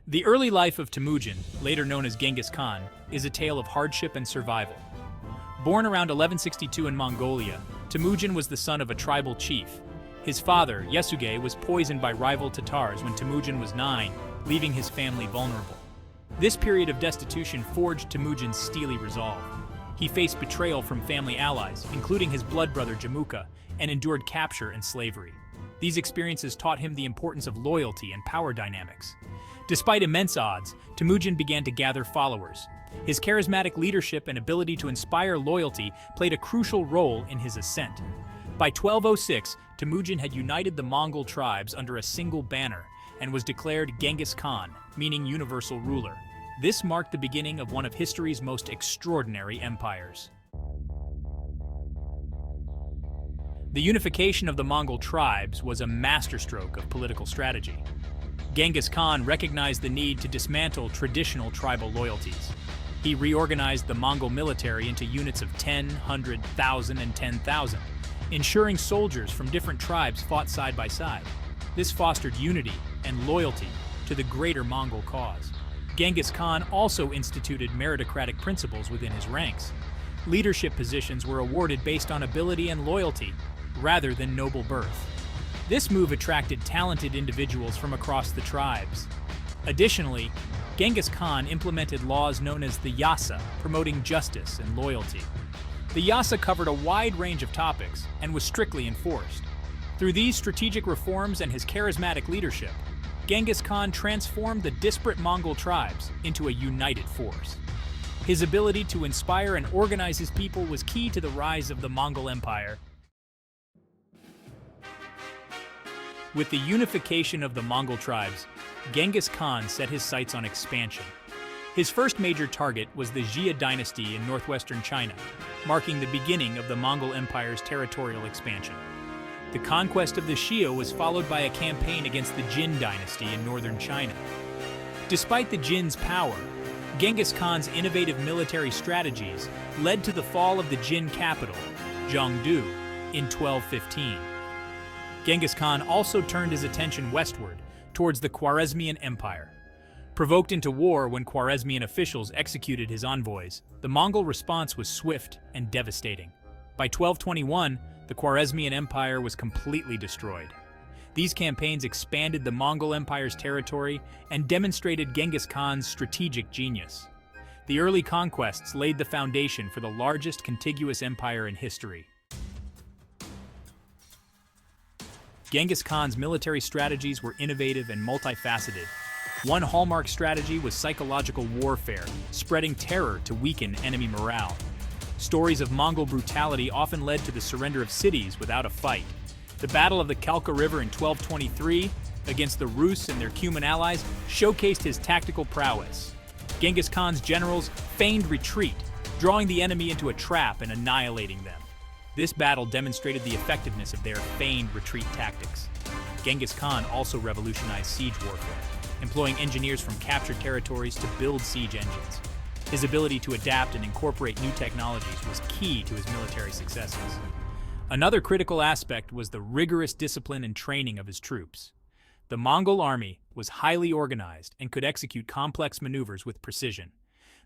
The early life of Temujin, later known as Genghis Khan, is a tale of hardship and survival. Born around 1162 in Mongolia, Temujin was the son of a tribal chief. His father, Yesugei, was poisoned by rival Tatars when Temujin was 9, leaving his family vulnerable. This period of destitution forged Temujin's steely resolve. He faced betrayal from family allies, including his blood brother Jamuka, and endured capture and slavery. These experiences taught him the importance of loyalty and power dynamics. Despite immense odds, Temujin began to gather followers. His charismatic leadership and ability to inspire loyalty played a crucial role in his ascent. By 1206, Temujin had united the Mongol tribes under a single banner and was declared Genghis Khan, meaning universal ruler. This marked the beginning of one of history's most extraordinary empires. The unification of the Mongol tribes was a masterstroke of political strategy. Genghis Khan recognized the need to dismantle traditional tribal loyalties. He reorganized the Mongol military into units of 10, 100, 1,000, and 10,000, ensuring soldiers from different tribes fought side by side. This fostered unity and loyalty to the greater Mongol cause. Genghis Khan also instituted meritocratic principles within his ranks. Leadership positions were awarded based on ability and loyalty, rather than noble birth. This move attracted talented individuals from across the tribes. Additionally, Genghis Khan implemented laws known as the Yasa, promoting justice and loyalty. The Yasa covered a wide range of topics and was strictly enforced. Through these strategic reforms and his charismatic leadership, Genghis Khan transformed the disparate Mongol tribes into a united force. His ability to inspire and organize his people was key to the rise of the Mongol Empire. With the unification of the Mongol tribes, Genghis Khan set his sights on expansion. His first major target was the Xia dynasty in northwestern China, marking the beginning of the Mongol Empire's territorial expansion. The conquest of the Xia was followed by a campaign against the Jin dynasty in northern China. Despite the Jin's power, Genghis Khan's innovative military strategies led to the fall of the Jin capital, Zhengdu, in 1215. Genghis Khan also turned his attention westward, towards the Khwarezmian Empire. Provoked into war when Khwarezmian officials executed his envoys, the Mongol response was swift and devastating. By 1221, the Khwarezmian Empire was completely destroyed. These campaigns expanded the Mongol Empire's territory and demonstrated Genghis Khan's strategic genius. The early conquests laid the foundation for the largest contiguous empire in history. Genghis Khan's military strategies were innovative and multifaceted. One hallmark strategy was psychological warfare, spreading terror to weaken enemy morale. Stories of Mongol brutality often led to the surrender of cities without a fight. The Battle of the Khalkha River in 1223 against the Rus and their Cuman allies showcased his tactical prowess. Genghis Khan's generals feigned retreat, drawing the enemy into a trap and annihilating them. This battle demonstrated the effectiveness of their feigned retreat tactics. Genghis Khan also revolutionized siege warfare, employing engineers from captured territories to build siege engines. His ability to adapt and incorporate new technologies was key to his military successes. Another critical aspect was the rigorous discipline and training of his troops. The Mongol army was highly organized and could execute complex maneuvers with precision.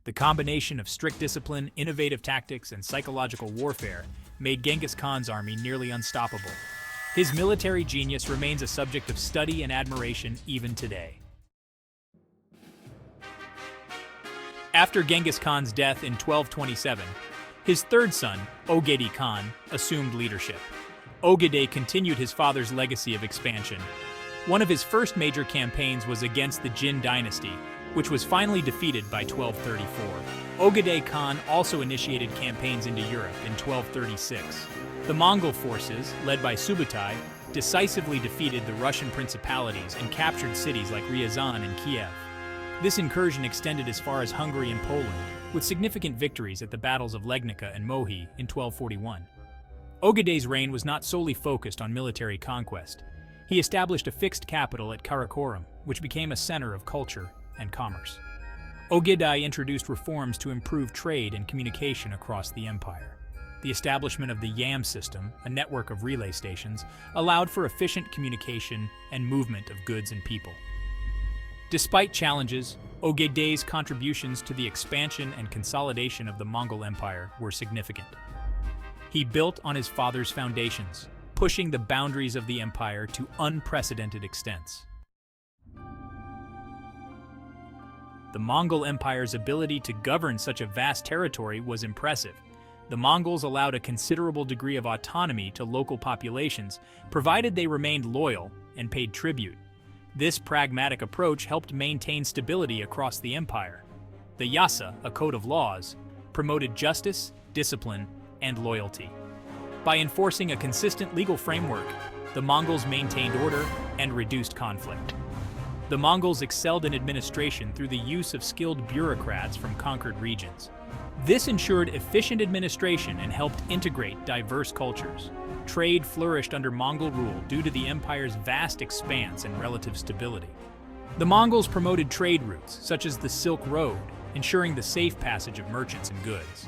The combination of strict discipline, innovative tactics, and psychological warfare made Genghis Khan's army nearly unstoppable. His military genius remains a subject of study and admiration even today. After Genghis Khan's death in 1227, his third son, Ogedei Khan, assumed leadership. Ogedei continued his father's legacy of expansion. One of his first major campaigns was against the Jin dynasty, which was finally defeated by 1234. Ogedei Khan also initiated campaigns into Europe in 1236. The Mongol forces, led by Subutai, decisively defeated the Russian principalities and captured cities like Ryazan and Kiev. This incursion extended as far as Hungary and Poland, with significant victories at the battles of Legnica and Mohi in 1241. Ogedei's reign was not solely focused on military conquest. He established a fixed capital at Karakorum, which became a center of culture and commerce. Ogedei introduced reforms to improve trade and communication across the empire. The establishment of the Yam system, a network of relay stations, allowed for efficient communication and movement of goods and people. Despite challenges, Ogedei's contributions to the expansion and consolidation of the Mongol Empire were significant. He built on his father's foundations, pushing the boundaries of the empire to unprecedented extents. The Mongol Empire's ability to govern such a vast territory was impressive. The Mongols allowed a considerable degree of autonomy to local populations, provided they remained loyal and paid tribute. This pragmatic approach helped maintain stability across the empire. The Yasa, a code of laws, promoted justice, discipline, and loyalty. By enforcing a consistent legal framework, the Mongols maintained order and reduced conflict. The Mongols excelled in administration through the use of skilled bureaucrats from conquered regions. This ensured efficient administration and helped integrate diverse cultures. Trade flourished under Mongol rule due to the empire's vast expanse and relative stability. The Mongols promoted trade routes, such as the Silk Road, ensuring the safe passage of merchants and goods.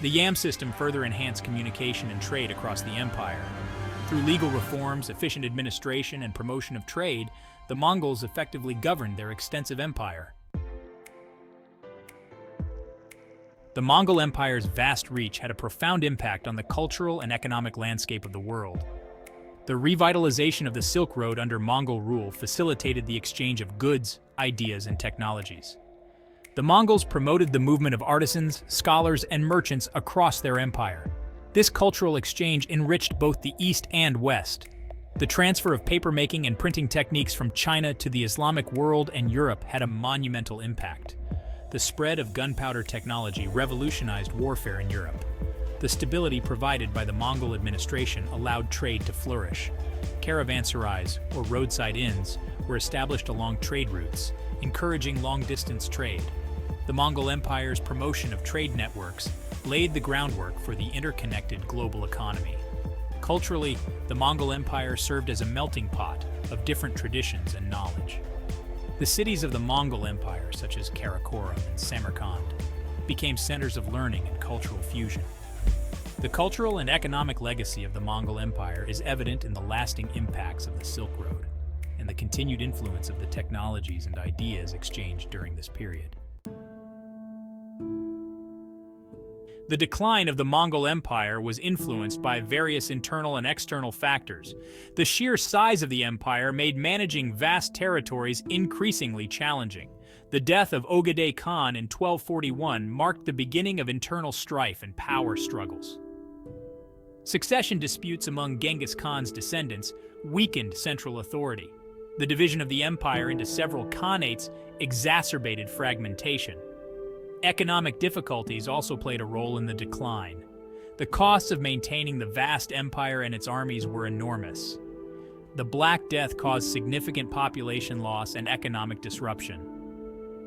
The Yam system further enhanced communication and trade across the empire. Through legal reforms, efficient administration, and promotion of trade, the Mongols effectively governed their extensive empire. The Mongol Empire's vast reach had a profound impact on the cultural and economic landscape of the world. The revitalization of the Silk Road under Mongol rule facilitated the exchange of goods, ideas, and technologies. The Mongols promoted the movement of artisans, scholars, and merchants across their empire. This cultural exchange enriched both the East and West. The transfer of papermaking and printing techniques from China to the Islamic world and Europe had a monumental impact. The spread of gunpowder technology revolutionized warfare in Europe. The stability provided by the Mongol administration allowed trade to flourish. Caravanserais, or roadside inns, were established along trade routes, encouraging long-distance trade. The Mongol Empire's promotion of trade networks laid the groundwork for the interconnected global economy. Culturally, the Mongol Empire served as a melting pot of different traditions and knowledge. The cities of the Mongol Empire, such as Karakorum and Samarkand, became centers of learning and cultural fusion. The cultural and economic legacy of the Mongol Empire is evident in the lasting impacts of the Silk Road and the continued influence of the technologies and ideas exchanged during this period. The decline of the Mongol Empire was influenced by various internal and external factors. The sheer size of the empire made managing vast territories increasingly challenging. The death of Ogedei Khan in 1241 marked the beginning of internal strife and power struggles. Succession disputes among Genghis Khan's descendants weakened central authority. The division of the empire into several khanates exacerbated fragmentation. Economic difficulties also played a role in the decline. The costs of maintaining the vast empire and its armies were enormous. The Black Death caused significant population loss and economic disruption.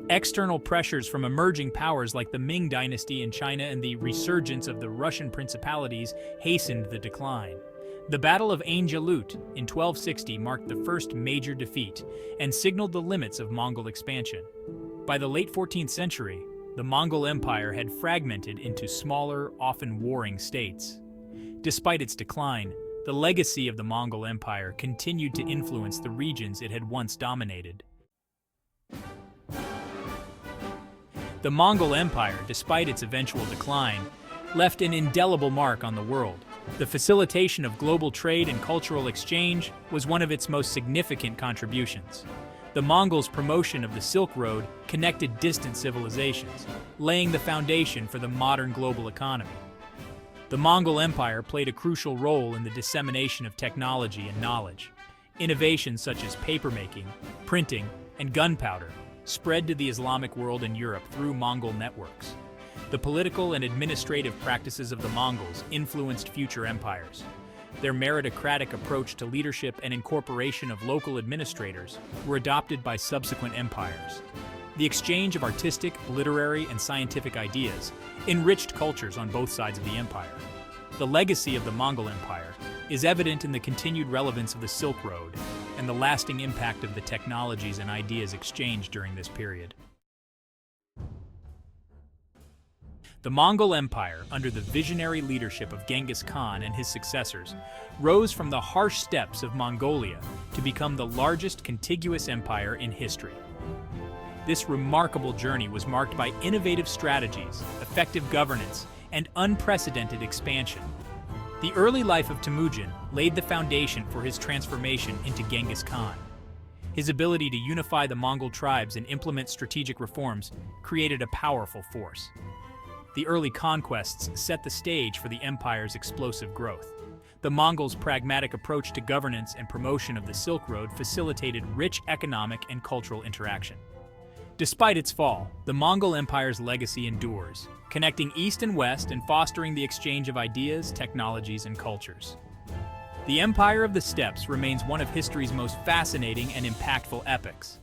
External pressures from emerging powers like the Ming dynasty in China and the resurgence of the Russian principalities hastened the decline. The Battle of Ain Jalut in 1260 marked the first major defeat and signaled the limits of Mongol expansion. By the late 14th century, the Mongol Empire had fragmented into smaller, often warring states. Despite its decline, the legacy of the Mongol Empire continued to influence the regions it had once dominated. The Mongol Empire, despite its eventual decline, left an indelible mark on the world. The facilitation of global trade and cultural exchange was one of its most significant contributions. The Mongols' promotion of the Silk Road connected distant civilizations, laying the foundation for the modern global economy. The Mongol Empire played a crucial role in the dissemination of technology and knowledge. Innovations such as papermaking, printing, and gunpowder spread to the Islamic world and Europe through Mongol networks. The political and administrative practices of the Mongols influenced future empires. Their meritocratic approach to leadership and incorporation of local administrators were adopted by subsequent empires. The exchange of artistic, literary, and scientific ideas enriched cultures on both sides of the empire. The legacy of the Mongol Empire is evident in the continued relevance of the Silk Road and the lasting impact of the technologies and ideas exchanged during this period. The Mongol Empire, under the visionary leadership of Genghis Khan and his successors, rose from the harsh steppes of Mongolia to become the largest contiguous empire in history. This remarkable journey was marked by innovative strategies, effective governance, and unprecedented expansion. The early life of Temujin laid the foundation for his transformation into Genghis Khan. His ability to unify the Mongol tribes and implement strategic reforms created a powerful force. The early conquests set the stage for the empire's explosive growth. The Mongols' pragmatic approach to governance and promotion of the Silk Road facilitated rich economic and cultural interaction. Despite its fall, the Mongol Empire's legacy endures, connecting East and West and fostering the exchange of ideas, technologies, and cultures. The Empire of the Steppes remains one of history's most fascinating and impactful epochs.